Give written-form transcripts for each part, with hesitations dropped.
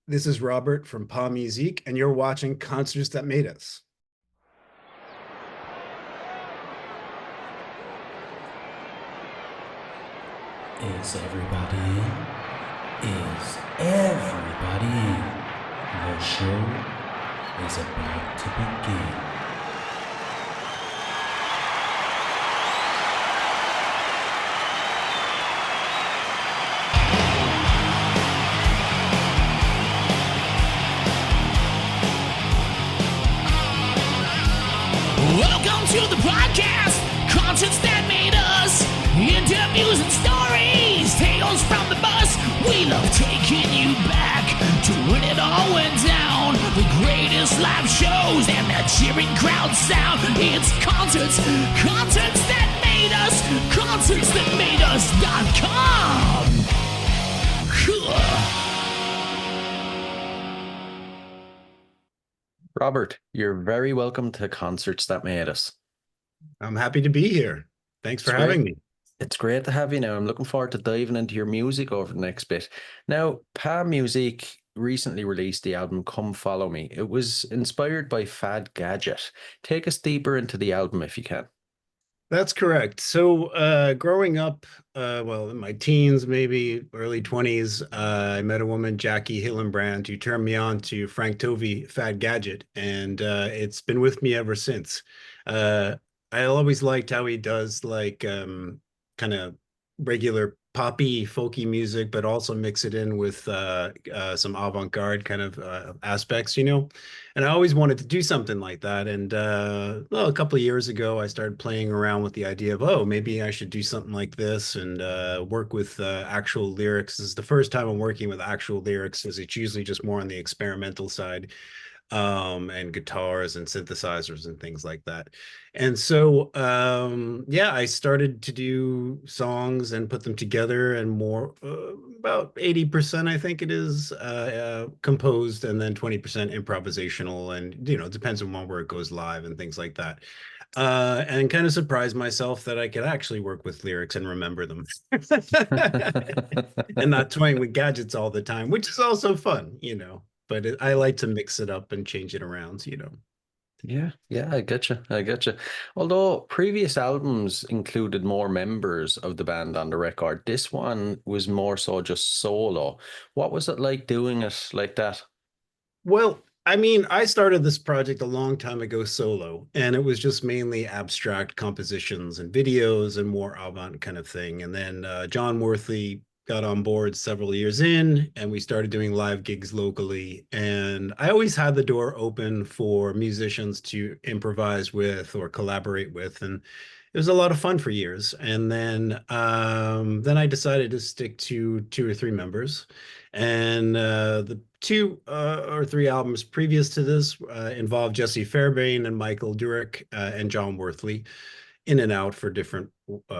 This is Robert from Musique, and you're watching Concerts That Made Us. Is everybody in? Is everybody in? The show is about to begin. Welcome to the podcast, concerts that made us, interviews and stories, tales from the bus. We love taking you back to when it all went down, the greatest live shows and the cheering crowd sound. It's concerts that made us, concertsthatmadeus.com. Robert, you're very welcome to Concerts That Made Us. I'm happy to be here. Thanks for It's having great. me. It's great to have you now. I'm looking forward to diving into your music over the next bit. Now, Musique recently released the album Come Follow Me. It was inspired by Fad Gadget. Take us deeper into the album if you can. That's correct. So, growing up, well, in my teens, maybe early 20s, I met a woman, Jackie Hillenbrand, who turned me on to Frank Tovey, Fad Gadget, and it's been with me ever since. Uh, I always liked how he does kind of regular poppy, folky music, but also mix it in with some avant-garde kind of aspects. And I always wanted to do something like that. And well, a couple of years ago, I started playing around with the idea of, oh, maybe I should do something like this and work with actual lyrics. This is the first time I'm working with actual lyrics, as it's usually just more on the experimental side, and guitars and synthesizers and things like that. And so, yeah, I started to do songs and put them together, and more, about 80%, I think it is, composed, and then 20% improvisational. And, it depends on where it goes live and things like that. And kind of surprised myself that I could actually work with lyrics and remember them and not toying with gadgets all the time, which is also fun. But I like to mix it up and change it around. Yeah, I get you. I get you. Although previous albums included more members of the band on the record, this one was more so just solo. What was it like doing it like that? Well, I mean, I started this project a long time ago solo, and it was just mainly abstract compositions and videos and more avant kind of thing. And then John Worthy got on board several years in, and we started doing live gigs locally. And I always had the door open for musicians to improvise with or collaborate with, and it was a lot of fun for years. And then I decided to stick to two or three members. And the two or three albums previous to this involved Jesse Fairbairn and Michael Durick and John Worthley, in and out for different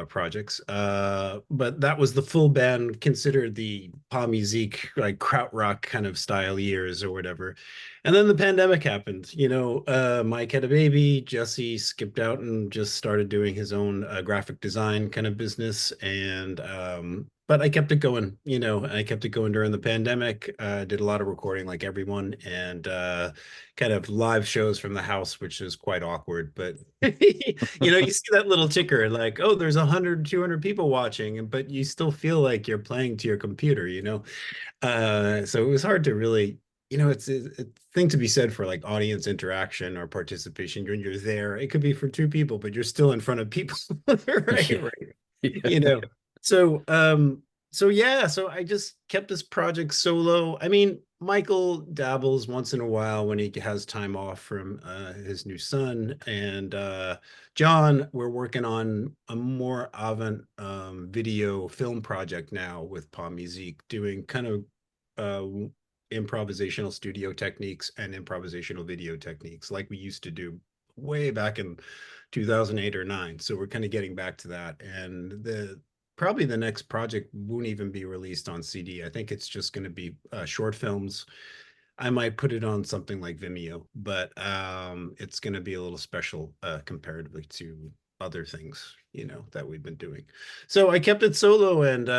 projects. But that was the full band, considered the pop music, like krautrock kind of style years or whatever. And then the pandemic happened. Mike had a baby. Jesse skipped out and just started doing his own graphic design kind of business. But I kept it going. I kept it going during the pandemic. Did a lot of recording like everyone, and kind of live shows from the house, which is quite awkward. But you see that little ticker like, oh, there's 100, 200 people watching, but you still feel like you're playing to your computer. So it was hard to really, it's a thing to be said for like audience interaction or participation when you're there. It could be for two people, but you're still in front of people. Right, Yeah. right. Yeah. You know. So yeah, so I just kept this project solo. I mean, Michael dabbles once in a while when he has time off from his new son, and John, we're working on a more avant video film project now with Pa Musique, doing kind of improvisational studio techniques and improvisational video techniques like we used to do way back in 2008 or 9. So we're kind of getting back to that, and the probably the next project won't even be released on CD. I think it's just going to be short films. I might put it on something like Vimeo, but it's going to be a little special comparatively to other things, that we've been doing. So I kept it solo, and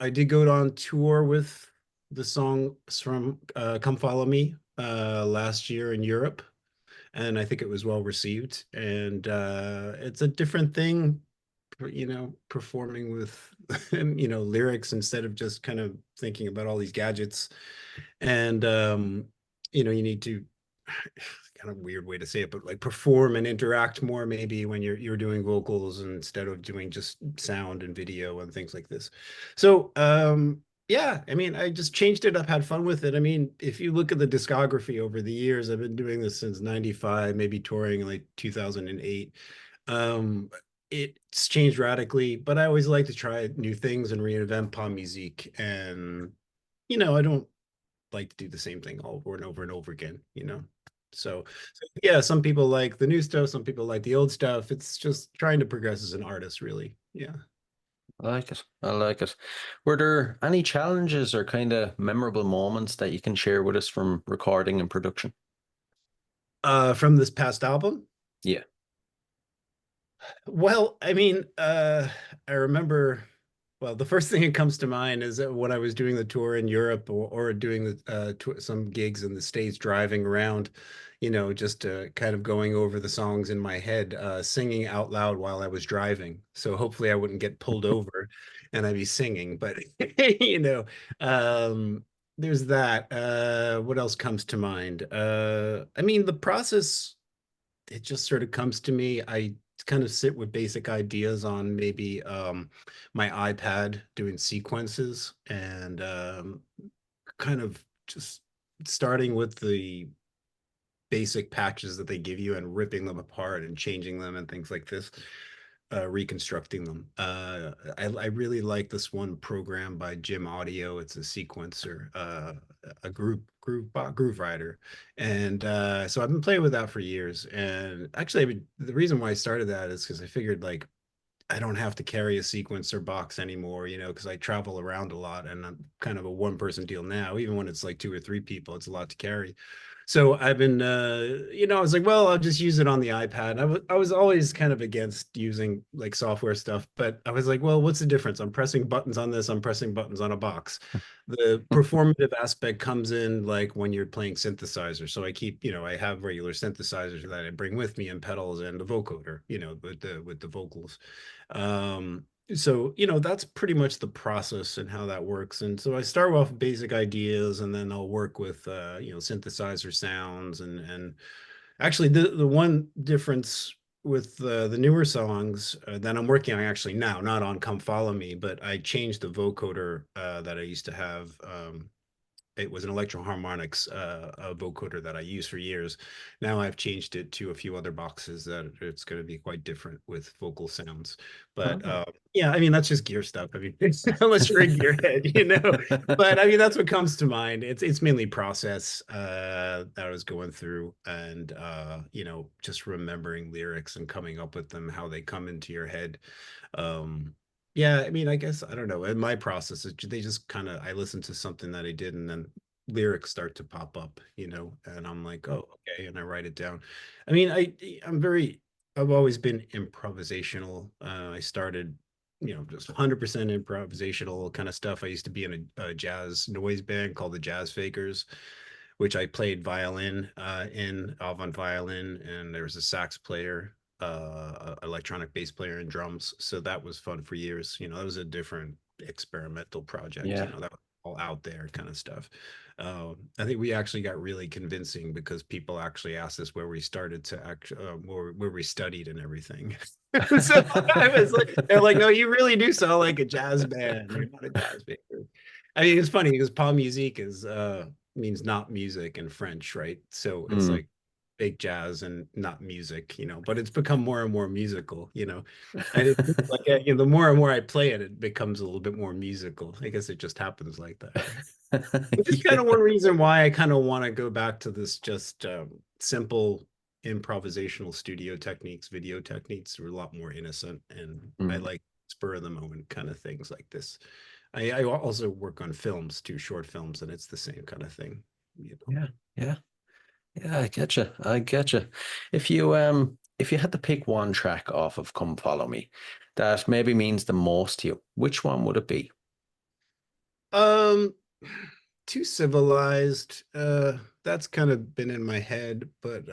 I did go on tour with the song from Come Follow Me last year in Europe, and I think it was well received. And it's a different thing, performing with lyrics instead of just kind of thinking about all these gadgets. And you need to kind of weird way to say it, but like perform and interact more maybe when you're doing vocals instead of doing just sound and video and things like this. So yeah, I mean, I just changed it up, had fun with it. I mean, if you look at the discography over the years, I've been doing this since 95, maybe touring in like 2008. Um, it's changed radically, but I always like to try new things and reinvent pop music. And, I don't like to do the same thing over and over and over again, So yeah, some people like the new stuff, some people like the old stuff. It's just trying to progress as an artist, really. Yeah. I like it. I like it. Were there any challenges or kind of memorable moments that you can share with us from recording and production? From this past album. Yeah. Well, I mean, I remember, well, the first thing that comes to mind is that when I was doing the tour in Europe or doing some gigs in the States, driving around, just kind of going over the songs in my head, singing out loud while I was driving. So hopefully I wouldn't get pulled over and I'd be singing. But, um, there's that. What else comes to mind? I mean, the process, it just sort of comes to me. I kind of sit with basic ideas on maybe my iPad doing sequences and kind of just starting with the basic patches that they give you and ripping them apart and changing them and things like this, reconstructing them. I really like this one program by Jim Audio. It's a sequencer, a groove writer, and so I've been playing with that for years. And actually, the reason why I started that is because I figured like I don't have to carry a sequencer box anymore, because I travel around a lot and I'm kind of a one person deal now. Even when it's like two or three people, it's a lot to carry. So I've been, I was like, well, I'll just use it on the iPad. I was always kind of against using like software stuff, but I was like, well, what's the difference? I'm pressing buttons on this, I'm pressing buttons on a box. The performative aspect comes in like when you're playing synthesizer. So I keep, I have regular synthesizers that I bring with me and pedals and the vocoder, with the vocals. So that's pretty much the process and how that works. And so I start off with basic ideas and then I'll work with synthesizer sounds. And actually the one difference with the newer songs that I'm working on actually now, not on Come Follow Me, but I changed the vocoder that I used to have. It was an Electro Harmonics a vocoder that I used for years. Now I've changed it to a few other boxes that it's going to be quite different with vocal sounds. But Oh. yeah, I mean that's just gear stuff. I mean, unless you're in gearhead. But I mean that's what comes to mind. It's mainly process that I was going through, and just remembering lyrics and coming up with them, how they come into your head. Yeah, I mean, I guess I don't know. In my process, they just kind of I listen to something that I did, and then lyrics start to pop up, and I'm like, oh, okay, and I write it down. I mean, I've always been improvisational. I started, just 100% improvisational kind of stuff. I used to be in a jazz noise band called the Jazz Fakers, which I played violin in avant violin, and there was a sax player, electronic bass player, and drums. So that was fun for years. That was a different experimental project. Yeah. That was all out there kind of stuff. I think we actually got really convincing because people actually asked us where we started to actually where we studied and everything. So I was like, they're like, no, you really do sound like a jazz band. You're not a jazz band. I mean, it's funny because pas musique is means not music in French, right? So it's Mm. like big jazz and not music, but it's become more and more musical, and it's like the more and more I play it, it becomes a little bit more musical. I guess it just happens like that, which is kind Yeah. of one reason why I kind of want to go back to this just simple improvisational studio techniques, video techniques are a lot more innocent, and I Mm. like spur of the moment kind of things like this. I also work on films too, short films, and it's the same kind of thing, Yeah. Yeah. Yeah, I get you. I get you. If you had to pick one track off of Come Follow Me that maybe means the most to you, which one would it be? Um, too civilized. That's kind of been in my head, but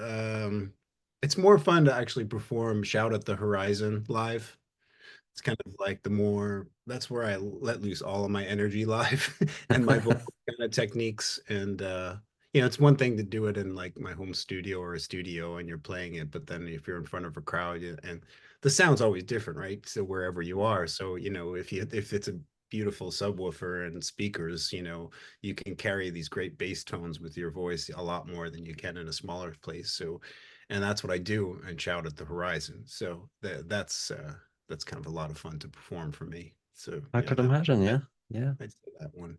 it's more fun to actually perform Shout at the Horizon live. It's kind of like that's where I let loose all of my energy live and my vocal kind of techniques. And it's one thing to do it in like my home studio or a studio and you're playing it, but then if you're in front of a crowd and the sound's always different, right? So wherever you are. So, if it's a beautiful subwoofer and speakers, you can carry these great bass tones with your voice a lot more than you can in a smaller place. So, and that's what I do and Shout at the Horizon. So that's kind of a lot of fun to perform for me. So I yeah, could imagine, that yeah. Yeah. I'd say that one.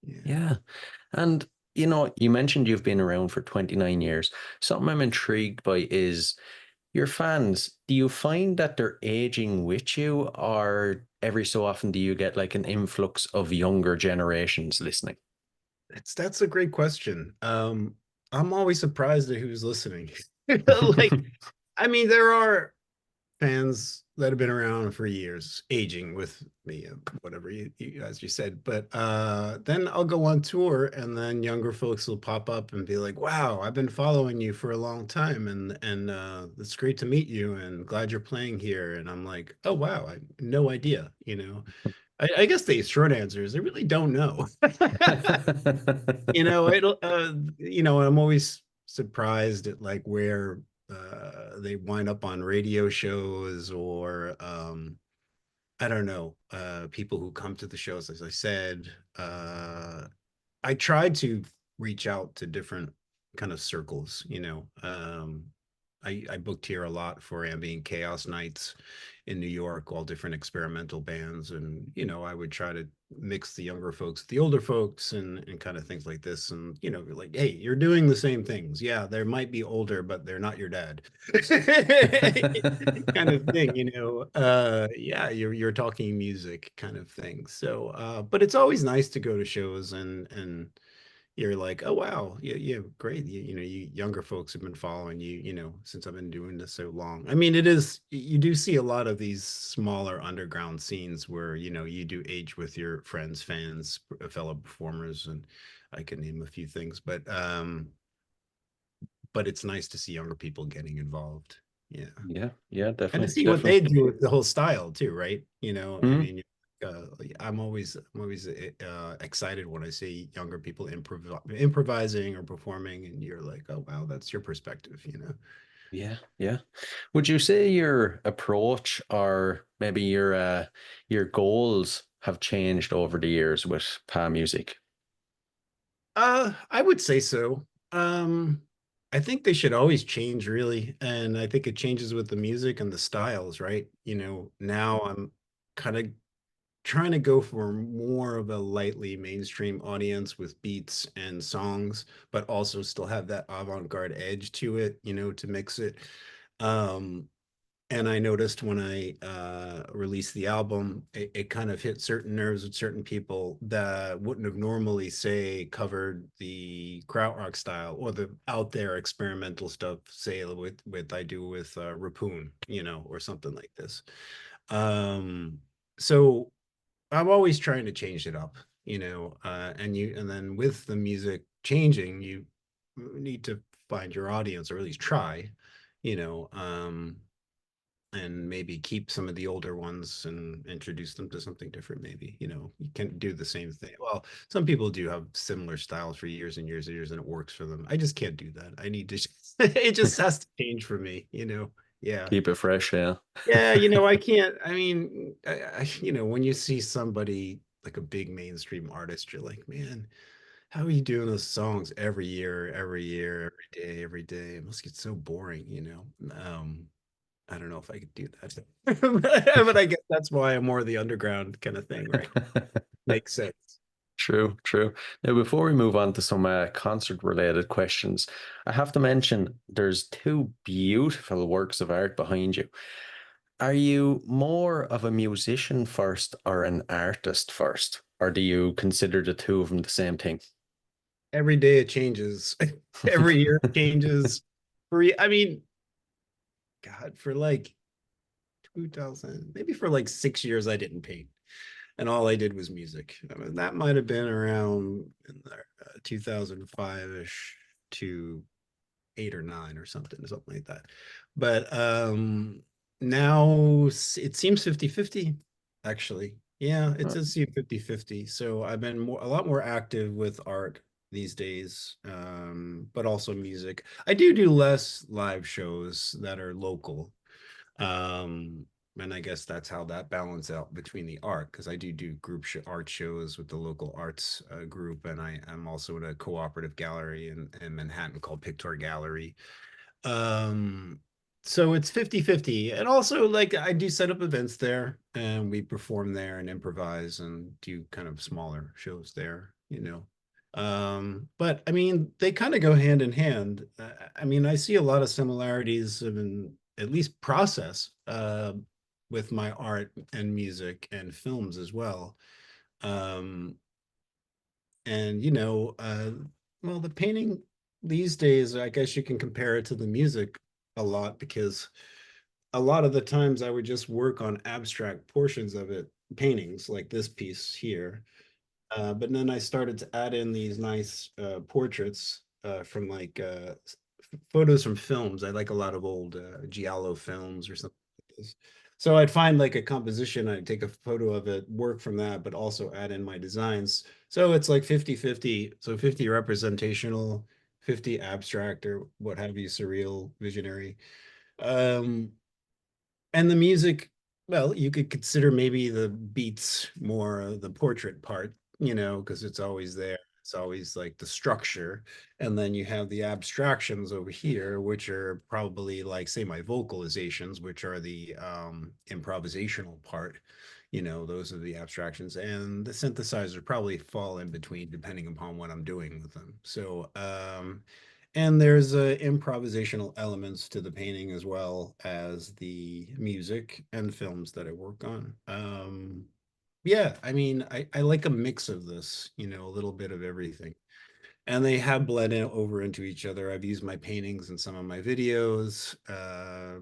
Yeah. Yeah. And you mentioned you've been around for 29 years. Something I'm intrigued by is your fans. Do you find that they're aging with you, or every so often do you get like an influx of younger generations listening? That's a great question. I'm always surprised at who's listening. Like, I mean, there are fans that have been around for years, aging with me, whatever as you said. But then I'll go on tour, and then younger folks will pop up and be like, "Wow, I've been following you for a long time, and it's great to meet you, and glad you're playing here." And I'm like, "Oh wow, I had no idea." I guess the short answer is I really don't know. I'm always surprised at like where they wind up on radio shows or I don't know, people who come to the shows, as I said. I tried to reach out to different kind of circles, I booked here a lot for ambient chaos nights in New York, all different experimental bands. And, I would try to mix the younger folks with the older folks and kind of things like this. And, like, hey, you're doing the same things. Yeah, they might be older, but they're not your dad. Kind of thing, yeah, you're talking music kind of thing. So but it's always nice to go to shows and you're like, oh wow, yeah, yeah, great. You younger folks have been following you, since I've been doing this so long. I mean, you do see a lot of these smaller underground scenes where, you do age with your friends, fans, fellow performers, and I can name a few things, but it's nice to see younger people getting involved. Yeah. Yeah, yeah, And to definitely, see what definitely. they do with the whole style too, right? I Mm, mean, I'm always excited when I see younger people improvising or performing, and you're like, oh wow, that's your perspective. yeah, yeah. Would you say your approach or maybe your goals have changed over the years with Pa Music? I would say so. I think they should always change, really, and I think it changes with the music and the styles, right? Now I'm kind of trying to go for more of a lightly mainstream audience with beats and songs, but also still have that avant-garde edge to it, to mix it. Um, and I noticed when I released the album, it kind of hit certain nerves with certain people that wouldn't have normally, say, covered the krautrock style or the out there experimental stuff, say with I do with Rapoon, or something like this. So I'm always trying to change it up, and then with the music changing, you need to find your audience or at least try, you know, and maybe keep some of the older ones and introduce them to something different. Maybe, you can do the same thing. Well, some people do have similar styles for years and years and years, and it works for them. I just can't do that. I need to, it just has to change for me. Yeah. Keep it fresh, yeah. Yeah, I can't. I mean, when you see somebody like a big mainstream artist, you're like, man, how are you doing those songs every year, every day? It must get so boring. I don't know if I could do that, but I guess that's why I'm more the underground kind of thing, right? Makes sense. True, true. Now, before we move on to some concert related questions, I have to mention there's two beautiful works of art behind you. Are you more of a musician first or an artist first? Or do you consider the two of them the same thing? Every day it changes. Every year it changes. I mean, God, for like 2000, maybe for like 6 years, I didn't paint. and all I did was music. I mean, that might have been around in the 2005-ish to 8 or 9 or something like that. But now it seems 50-50, actually. Yeah, it Uh, does seem 50-50. So I've been a lot more active with art these days, but also music. I do less live shows that are local. Um, and I guess that's how that balance out between the art, because I do art shows with the local arts group, and I'm also in a cooperative gallery in Manhattan called Pictor Gallery. Um, so it's 50-50. And also, like, I do set up events there, and we perform there and improvise and do kind of smaller shows there, you know. But I mean, they kind of go hand in hand. I mean, I see a lot of similarities in at least process with my art and music and films as well. Um, and well, the painting these days, I guess you can compare it to the music a lot, because a lot of the times I would just work on abstract portions of it, paintings like this piece here. But then I started to add in these nice portraits from like photos from films. I like a lot of old giallo films or something like this. So I'd find like a composition, I'd take a photo of it, work from that, but also add in my designs. So it's like 50-50. So 50 representational, 50 abstract or what have you, surreal, visionary. Um, and the music, well, you could consider maybe the beats more the portrait part, because it's always there. It's always like the structure. And then you have the abstractions over here, which are probably like, say, my vocalizations, which are the improvisational part. Those are the abstractions. And the synthesizer probably fall in between depending upon what I'm doing with them. So, and there's improvisational elements to the painting as well as the music and films that I work on. Yeah, I mean, I like a mix of this, a little bit of everything. And they have bled in over into each other. I've used my paintings in some of my videos. Uh,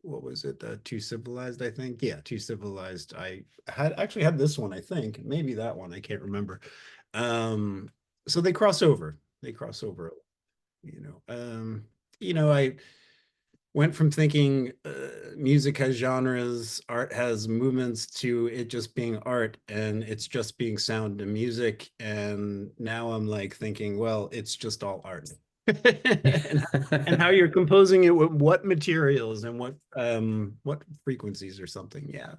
what was it? Too Civilized, I think. Yeah, Too Civilized. I had actually had this one, I think. Maybe that one. I can't remember. Um, so they cross over. They cross over you know I went from thinking music has genres, art has movements, to it just being art and it's just being sound and music, and now I'm like thinking, well, it's just all art. And how you're composing it with what materials and what frequencies or something. Yeah.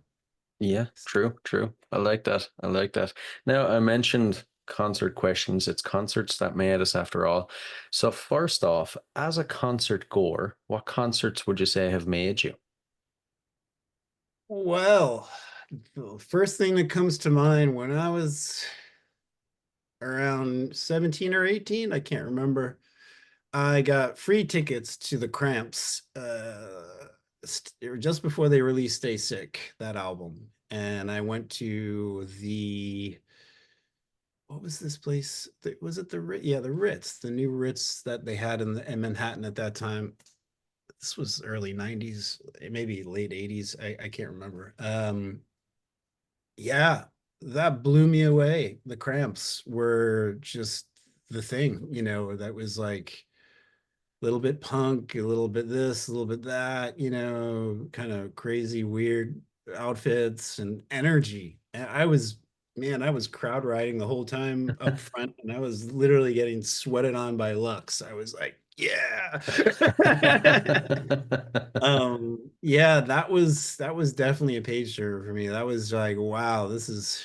Yeah, true, true. I like that. I like that. Now, I mentioned concert questions. It's concerts that made us after all. So, first off, as a concert goer, what concerts would you say have made you? Well, the first thing that comes to mind, when I was around 17 or 18, I can't remember, I got free tickets to the Cramps just before they released Stay Sick, that album. And I went to what was this place? Was it the Ritz? Yeah, the Ritz, the new Ritz that they had in Manhattan at that time. This was early 90s, maybe late 80s. I can't remember. Yeah, that blew me away. The Cramps were just the thing, that was like a little bit punk, a little bit this, a little bit that, kind of crazy, weird outfits and energy. And man, I was crowd riding the whole time up front, and I was literally getting sweated on by Lux. I was like, yeah. Yeah, that was definitely a page turner for me. That was like, wow, this is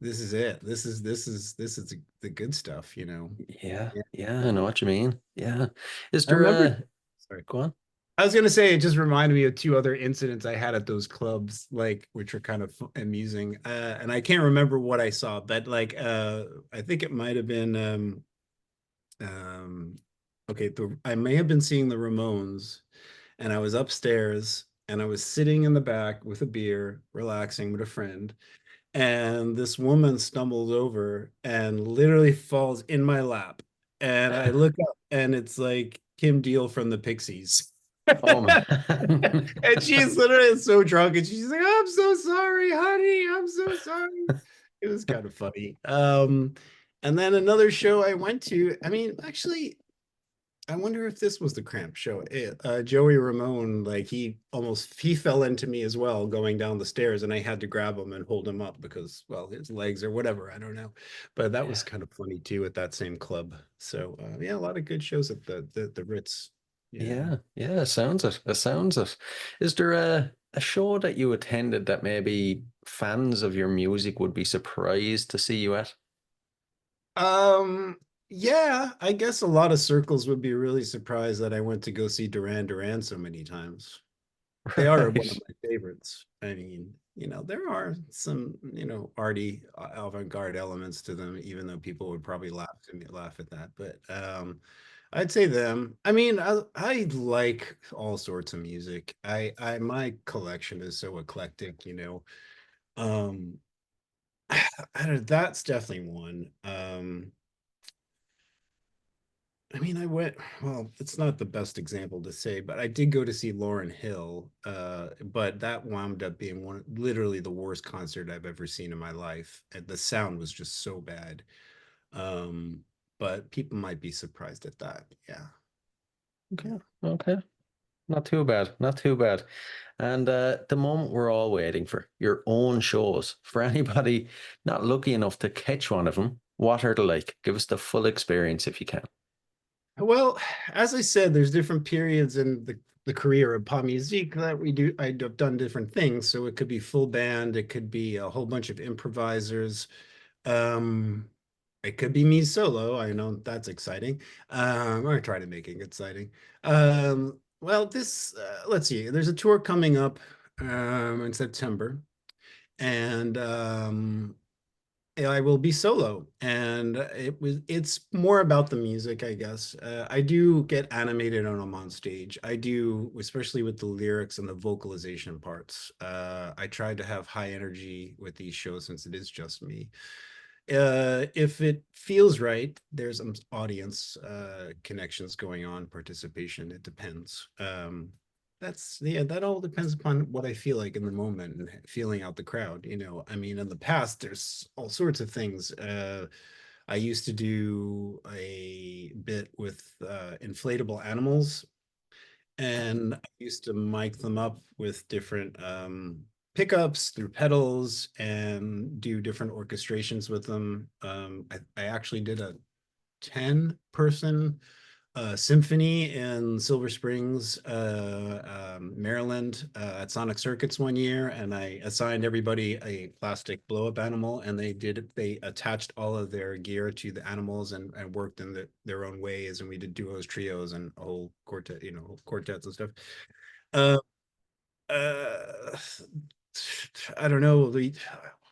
it. This is the good stuff, Yeah, Yeah. yeah, I know what you mean. Yeah. Is I there remember, a, sorry. go on? I was gonna say it just reminded me of two other incidents I had at those clubs, like, which are kind of amusing. And I can't remember what I saw, but like I think it might have been um okay, I may have been seeing the Ramones, and I was upstairs and I was sitting in the back with a beer, relaxing with a friend, and this woman stumbles over and literally falls in my lap. And I look up and it's like Kim Deal from the Pixies. Oh man. And she's literally so drunk and she's like, I'm so sorry, honey. I'm so sorry. It was kind of funny. And then another show I went to, I mean, actually, I wonder if this was the Cramp show. Joey Ramone, like he fell into me as well going down the stairs, and I had to grab him and hold him up because, well, his legs or whatever, I don't know. But that Yeah. was kind of funny too at that same club. So yeah, a lot of good shows at the Ritz. Yeah. Yeah, yeah, it sounds it. It sounds it. Is there a show that you attended that maybe fans of your music would be surprised to see you at? Um, yeah, I guess a lot of circles would be really surprised that I went to go see Duran Duran so many times. They are one of Right. my favorites. I mean, there are some, arty avant-garde elements to them, even though people would probably laugh at that. But I'd say them. I mean, I like all sorts of music. My collection is so eclectic. Um, that's definitely one. I mean, well, it's not the best example to say, but I did go to see Lauryn Hill, but that wound up being literally the worst concert I've ever seen in my life. And the sound was just so bad. Um, but people might be surprised at that. Yeah. Okay, Yeah. okay. Not too bad, not too bad. And the moment we're all waiting for, your own shows. For anybody not lucky enough to catch one of them, what are they like? Give us the full experience if you can. Well, as I said, there's different periods in the career of pop music that we do. I've done different things. So it could be full band, it could be a whole bunch of improvisers. Um, it could be me solo. I know that's exciting. I try to make it exciting. Well, let's see. There's a tour coming up in September, and I will be solo, and it's more about the music, I guess. I do get animated when I'm on stage. I do, especially with the lyrics and the vocalization parts. I try to have high energy with these shows since it is just me. If it feels right, there's some audience connections going on, participation. It depends. Yeah, that all depends upon what I feel like in the moment and feeling out the crowd. I mean, in the past, there's all sorts of things. I used to do a bit with inflatable animals, and I used to mic them up with different pickups through pedals and do different orchestrations with them. I actually did a 10-person symphony in Silver Springs, Maryland, at Sonic Circuits one year, and I assigned everybody a plastic blow-up animal, and they attached all of their gear to the animals and worked in their own ways, and we did duos, trios, and a whole quartet, quartets and stuff. Uh, uh, I don't know.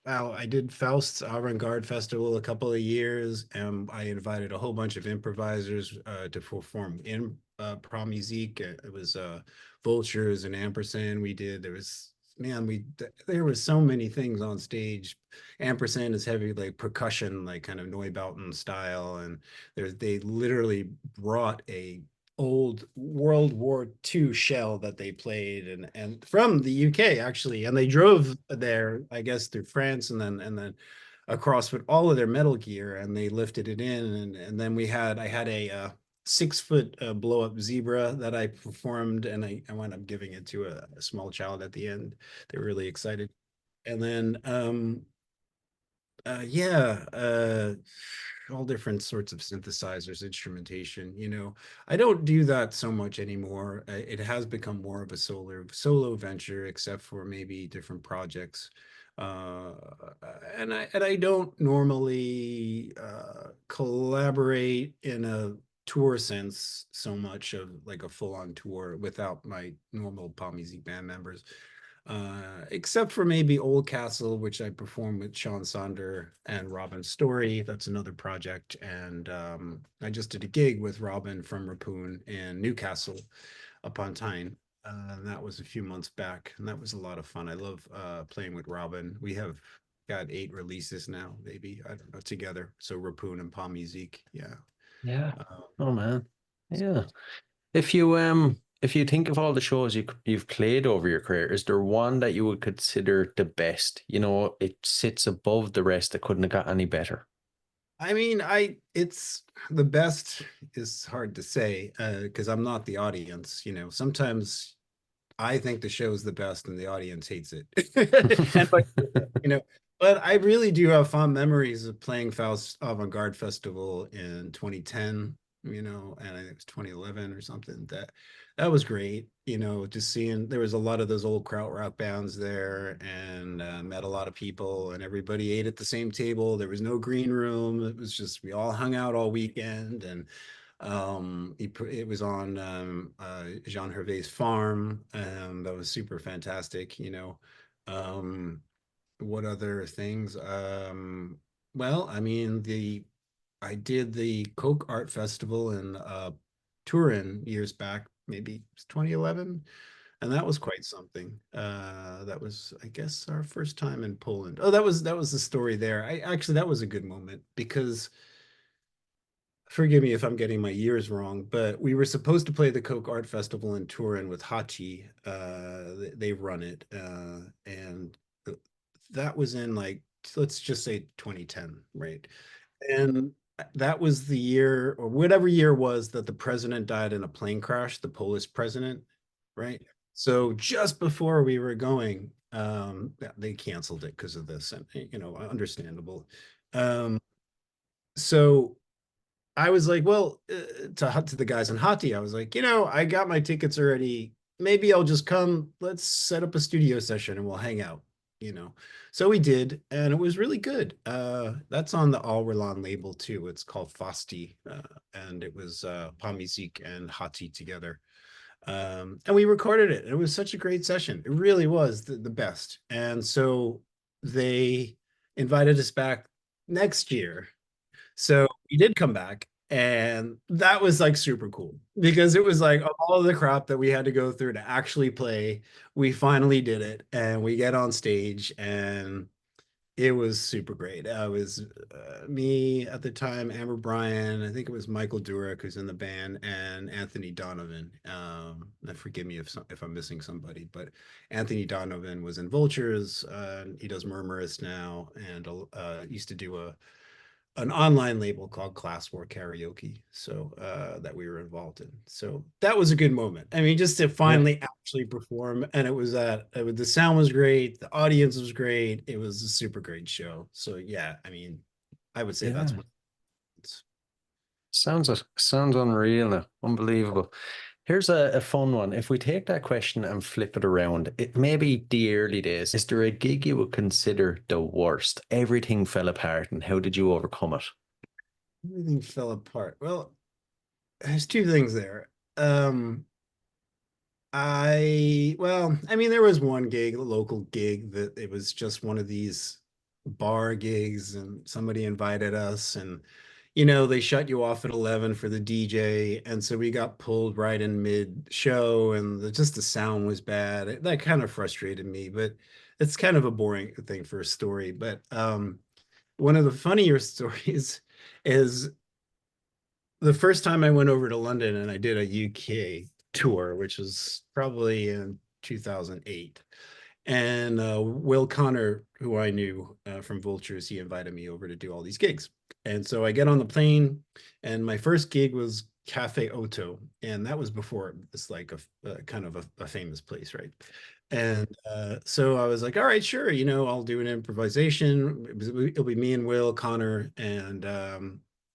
Wow, I did Faust's Avant-Garde Festival a couple of years, and I invited a whole bunch of improvisers to perform in prom musique. It was Vultures and Ampersand. There was so many things on stage. Ampersand is heavy, like percussion, like kind of Neubauten style, and they literally brought a old World War II shell that they played and from the UK actually, and they drove there, I guess, through France and then across with all of their metal gear, and they lifted it in, and then I had a 6-foot blow up zebra that I performed, and I wound up giving it to a small child at the end. They were really excited, and then yeah, all different sorts of synthesizers, instrumentation. I don't do that so much anymore. It has become more of a solo venture, except for maybe different projects. Uh, and I don't normally collaborate in a tour sense so much of like a full-on tour without my normal pop music band members, except for maybe Old Castle, which I performed with Sean Sonder and Robin Story. That's another project. And I just did a gig with Robin from Rappoon in Newcastle upon Tyne. And that was a few months back, and that was a lot of fun. I love playing with Robin. We have got 8 releases now, maybe, I don't know, together. So Rappoon and Palm Musique, yeah. Yeah. Um, Oh man. so Yeah. If you if you think of all the shows you've played over your career, is there one that you would consider the best? You know, it sits above the rest that couldn't have got any better. I mean, it's the best is hard to say because I'm not the audience. Sometimes I think the show's the best and the audience hates it. And like, but I really do have fond memories of playing Faust Avant-Garde Festival in 2010, and I think it was 2011 or something. That was great. Just seeing there was a lot of those old krautrock bands there, and met a lot of people, and everybody ate at the same table. There was no green room. It was just we all hung out all weekend, and it was on Jean Hervé's farm, and that was super fantastic. Um, what other things? Well, I mean, I did the Coke Art Festival in Turin years back, maybe it was 2011, and that was quite something. That was, I guess, our first time in Poland. Oh, that was the story there. I actually that was a good moment because forgive me if I'm getting my years wrong, but we were supposed to play the Coke Art Festival in Turin with Hachi. They run it, and that was in like let's just say 2010, right? And that was the year or whatever year was that the president died in a plane crash, the Polish president, right? So just before we were going, they canceled it because of this, and understandable. Um, so I was like, well, to the guys in Hati, I was like, I got my tickets already. Maybe I'll just come. Let's set up a studio session and we'll hang out, you know. So we did, and it was really good. That's on the All Roland label too. It's called Fosti, and it was Musique and Hati together. And we recorded it. It was such a great session. It really was the best. And so they invited us back next year, so we did come back, and that was like super cool because it was like of all of the crap that we had to go through to actually play, we finally did it, and we get on stage, and it was super great. I was me at the time, Amber Bryan, I think it was Michael Durack who's in the band, and Anthony Donovan. And forgive me if I'm missing somebody, but Anthony Donovan was in Vultures. He does Murmurous now, and used to do an online label called Class War Karaoke, so that we were involved in. So that was a good moment. I mean, just to Yeah. finally actually perform, and the sound was great, the audience was great, it was a super great show. So yeah, I mean, I would say that's Yeah. what. Sounds unreal now. Unbelievable. Here's a fun one. If we take that question and flip it around, it may be the early days. Is there a gig you would consider the worst? Everything fell apart, and how did you overcome it? Everything fell apart. Well, there's two things there. Um, I mean, there was one gig, a local gig, that it was just one of these bar gigs, and somebody invited us, and they shut you off at 11 for the DJ, and so we got pulled right in mid show, and just the sound was bad. That kind of frustrated me, but it's kind of a boring thing for a story. But one of the funnier stories is the first time I went over to London and I did a UK tour, which was probably in 2008. And Will Connor, who I knew from Vultures, he invited me over to do all these gigs. And so I get on the plane, and my first gig was Cafe Otto, and that was before it's like a kind of a famous place, right? And so I was like, all right, sure, I'll do an improvisation. It'll be me and Will Connor, and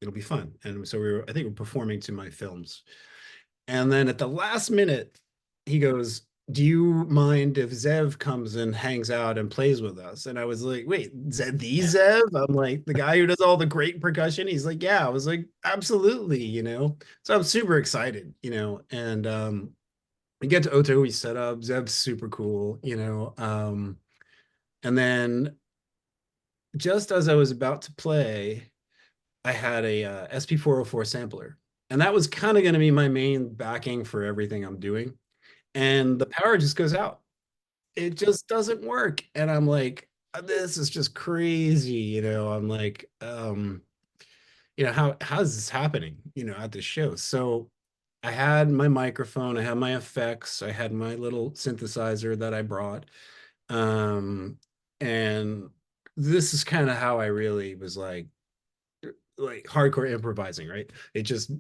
it'll be fun. And so I think we're performing to my films. And then at the last minute, he goes, do you mind if Zev comes and hangs out and plays with us? And I was like, wait, the Zev? I'm like, the guy who does all the great percussion? He's like, yeah. I was like, absolutely, So I'm super excited, and we get to Otto, we set up, Zev's super cool, and then just as I was about to play, I had a SP404 sampler, and that was kind of going to be my main backing for everything I'm doing. And the power just goes out. It just doesn't work. And I'm like, this is just crazy. I'm like, how is this happening, at this show? So I had my microphone, I had my effects, I had my little synthesizer that I brought. Um, and this is kind of how I really was like hardcore improvising, right? It just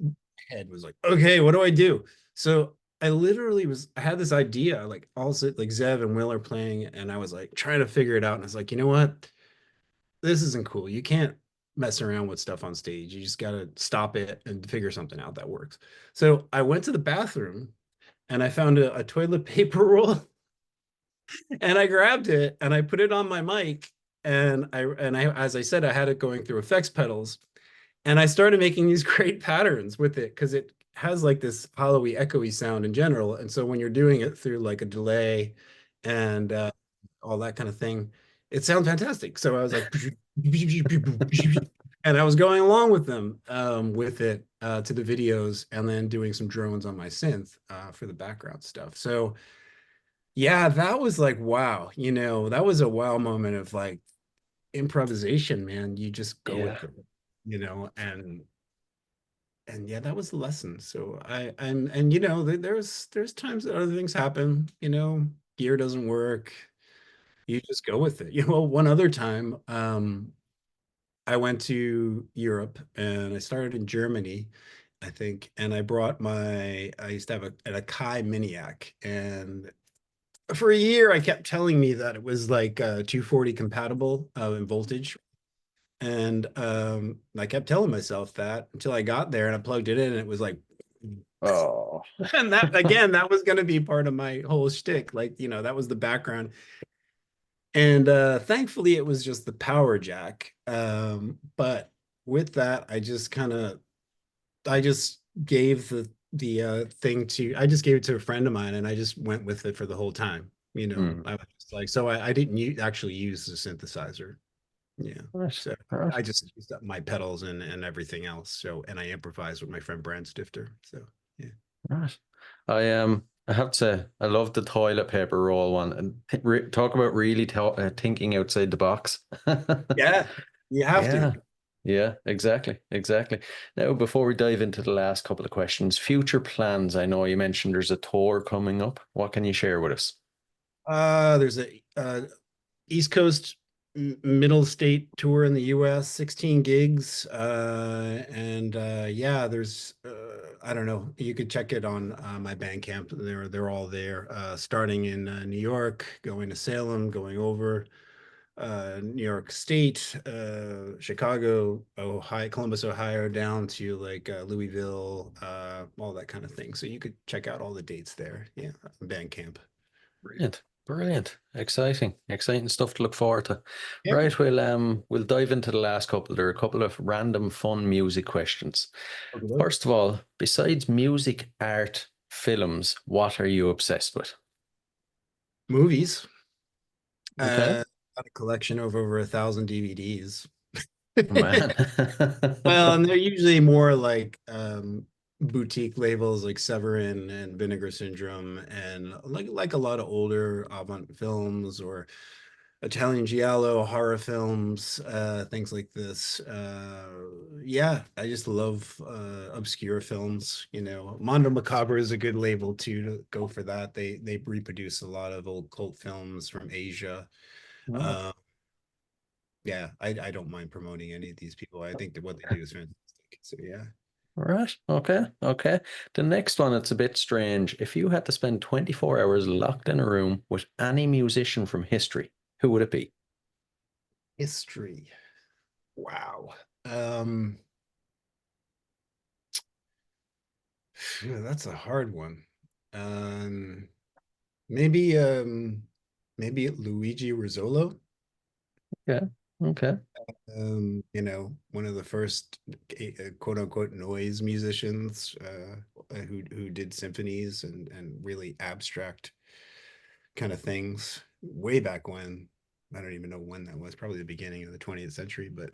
head was like, okay, what do I do? So I literally I had this idea, like also like Zev and Will are playing, and I was like trying to figure it out. And I was like, you know what? This isn't cool. You can't mess around with stuff on stage. You just gotta stop it and figure something out that works. So I went to the bathroom and I found a toilet paper roll and I grabbed it and I put it on my mic and I as I said, I had it going through effects pedals and I started making these great patterns with it because it has like this hollowy, echoey sound in general. And so when you're doing it through like a delay and all that kind of thing, it sounds fantastic. So I was like, and I was going along with them with it to the videos and then doing some drones on my synth for the background stuff. So yeah, that was like, wow, that was a wow moment of like improvisation, man. You just go Yeah. with it, and yeah, that was the lesson. So and there's times that other things happen, gear doesn't work. You just go with it. One other time, I went to Europe and I started in Germany, I think, and I used to have a Kai Miniac, and for a year I kept telling me that it was like 240 compatible in voltage. And I kept telling myself that until I got there and I plugged it in and it was like, Oh. and that again, that was going to be part of my whole shtick. Like, that was the background. And thankfully it was just the power jack. But with that, I just gave the thing to I just gave it to a friend of mine and I just went with it for the whole time. Mm. I was just like, so I didn't actually use the synthesizer. Yeah. Right. So Right. I just used up my pedals and everything else. So and I improvised with my friend Brand Stifter. So yeah. Right. I have to say I love the toilet paper roll one and talk about really thinking outside the box. Yeah, you have to. Yeah. Yeah, exactly. Exactly. Now, before we dive into the last couple of questions, future plans. I know you mentioned there's a tour coming up. What can you share with us? There's a East Coast middle state tour in the US, 16 gigs. And yeah, there's I don't know, you could check it on my Bandcamp. They're all there. Starting in New York, going to Salem, going over New York State, Chicago, Ohio, Columbus, Ohio, down to like Louisville, all that kind of thing. So you could check out all the dates there. Yeah, Bandcamp. Brilliant. Brilliant. Exciting. Exciting stuff to look forward to. Yeah. Right, we'll dive into the last couple. There are a couple of random fun music questions. Okay. First of all, besides music, art, films, what are you obsessed with? Movies. Okay. Got a collection of over 1,000 DVDs. Man. Well, and they're usually more like boutique labels like Severin and Vinegar Syndrome and like a lot of older avant films or Italian giallo horror films, things like this. Yeah, I just love obscure films. Mondo Macabre is a good label too to go for that. They reproduce a lot of old cult films from Asia. Oh, Um, yeah, I don't mind promoting any of these people. I think that what they do is fantastic. So yeah. all right. Okay. Okay. The next one, it's a bit strange. If you had to spend 24 hours locked in a room with any musician from history, who would it be? History. Wow. Um, phew, that's a hard one. Um, maybe maybe Luigi Rizzolo. Yeah. Okay. One of the first quote unquote noise musicians who did symphonies and really abstract kind of things way back when. I don't even know when that was, probably the beginning of the 20th century, but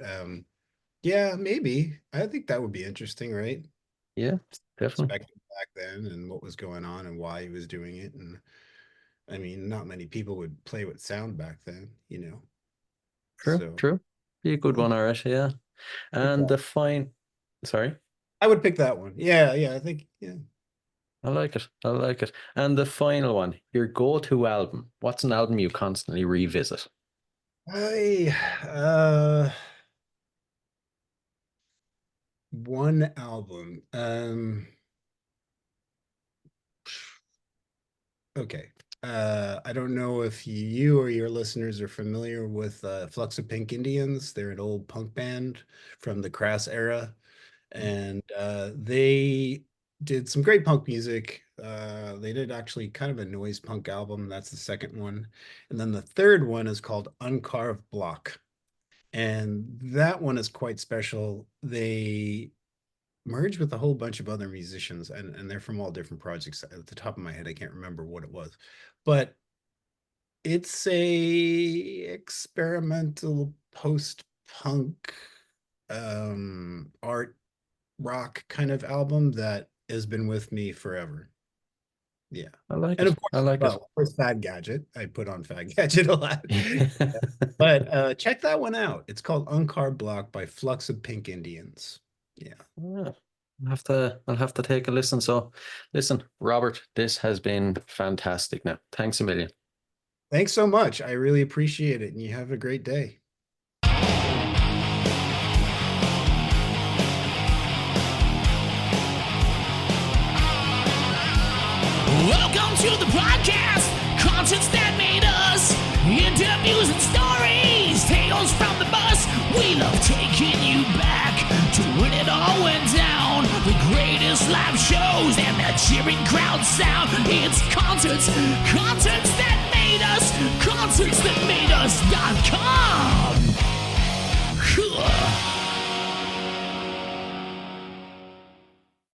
yeah, maybe. I think that would be interesting, right? Yeah, definitely. Perspective back then and what was going on and why he was doing it. And I mean, not many people would play with sound back then. True. So True. Be a good I one, Irish. Yeah. pick And that. the fine. Sorry. I would pick that one. Yeah, yeah, I think, yeah. I like it. I like it. And the final one, your go-to album. What's an album you constantly revisit? I one album. Okay. I don't know if you or your listeners are familiar with Flux of Pink Indians. They're an old punk band from the Crass era, and they did some great punk music. They did actually kind of a noise punk album. That's the second one. And then the third one is called Uncarved Block. And that one is quite special. They merged with a whole bunch of other musicians, and they're from all different projects. At the top of my head, I can't remember what it was, but it's a experimental post-punk art rock kind of album that has been with me forever. Yeah. I like And it. of course, I like well, of course, Fad Gadget. I put on Fad Gadget a lot. it. But check that one out. It's called Uncarved Block by Flux of Pink Indians. Yeah. Yeah. I'll have to take a listen. So listen, Robert, this has been fantastic now. Thanks a million. Thanks so much. I really appreciate it. And you have a great day. Welcome to the podcast, concerts that made us into music stories, tales from the bus. We love taking you back to when it all went down. The greatest live shows and the cheering crowd sound. It's concerts that made us, concerts that made us.com.